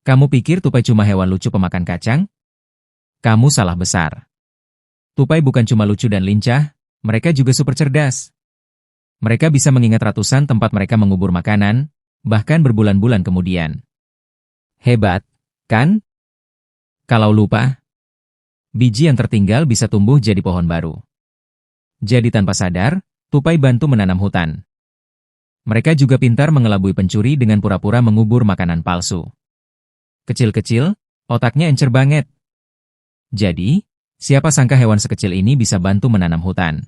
Kamu pikir tupai cuma hewan lucu pemakan kacang? Kamu salah besar. Tupai bukan cuma lucu dan lincah, mereka juga super cerdas. Mereka bisa mengingat ratusan tempat mereka mengubur makanan, bahkan berbulan-bulan kemudian. Hebat, kan? Kalau lupa, biji yang tertinggal bisa tumbuh jadi pohon baru. Jadi tanpa sadar, tupai bantu menanam hutan. Mereka juga pintar mengelabui pencuri dengan pura-pura mengubur makanan palsu. Kecil-kecil, otaknya encer banget. Jadi, siapa sangka hewan sekecil ini bisa bantu menanam hutan.